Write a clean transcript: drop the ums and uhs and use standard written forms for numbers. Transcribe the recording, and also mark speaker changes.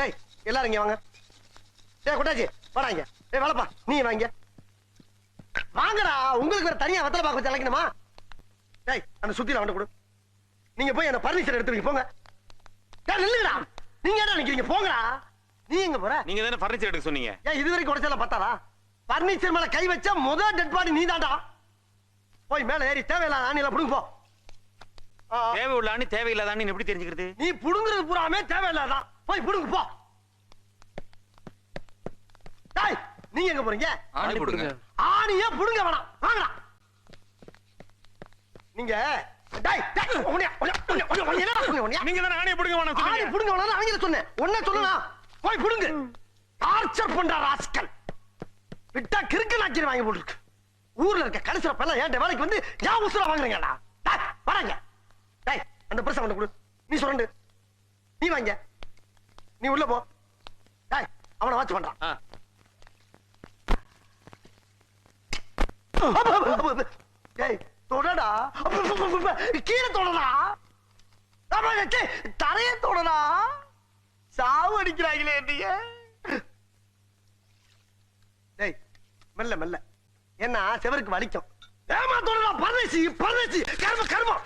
Speaker 1: டேய் எல்லாரும் இங்க வாங்க. டேய் குட்டாச்சி வாடாங்க. டேய் வாழப்பா நீ வாங்க. வாங்கடா, உங்களுக்கு வேற தனியா வெத்தலை பாக்க வச்சு அழைக்கணுமா? டேய் அந்த சுத்தில வந்து கொடு. நீங்க போய் அந்த பர்னிச்சர் எடுத்துட்டு போங்க. டேய் நில்லுங்கடா. நீங்க என்ன நிக்கிறீங்க? போங்கடா. நீ எங்க போற?
Speaker 2: நீங்க தானே பர்னிச்சர் எடுக்க சொன்னீங்க.
Speaker 1: ஏன் இதுவரைக்கும் உடைச்சல பத்தாதா? பர்னிச்சர் மேல கை வச்சா முதல் டெட் பாடி நீதான்டா. போய் மேல ஏறி தேவையில்லாத ஆணில புடுங்க போ.
Speaker 2: தேவை உள்ள ஆணி தேவையில்லாத ஆணி எப்படி தெரிஞ்சுக்கிறது?
Speaker 1: நீ புடுங்குறது பூராமே தேவையில்லாதான். போய் புடுங்க போ. டேய் நீங்க எங்க போறீங்க?
Speaker 3: ஆணி புடுங்க.
Speaker 1: ஆணியே புடுங்க வேணாம். வாங்கடா. நீங்க டேய் டேய் என்னடா சொன்னீங்க?
Speaker 2: நீங்க தானே ஆணியை புடுங்க வேணாம்
Speaker 1: ஆணி
Speaker 2: சொன்னீங்க.
Speaker 1: புடுங்க வேணாம் அவங்கள சொன்னேன். ஒண்ணே சொல்லனா போய் புடுங்க. டார்ச்சர் பண்ற ராஸ்கல். விட்டா கிறுக்கு நாக்கிர வாங்கி போட்டுருக்கு. ஊர்ல இருக்க கடைசில பல்ல ஏன் வேலைக்கு வந்து ஏன் உசுர வாங்குறீங்கடா? டேய் வராங்க. டேய் அந்த பிரசம் வந்து கொடு. நீ சொல்லு. நீ வாங்க. நீ உள்ள போ. டேய் அவனை வாட்ச் பண்றான். டேய் தொடடா. கீழே தொடடா. தரைய தொடடா. சாவு அடிக்கிறாங்களே நீங்க. டேய் மெல்ல மெல்ல. என்ன செவருக்கு வலிக்கும். ஏமா தொடடா. பரதேசி பரதேசி கர்ம கர்மம்.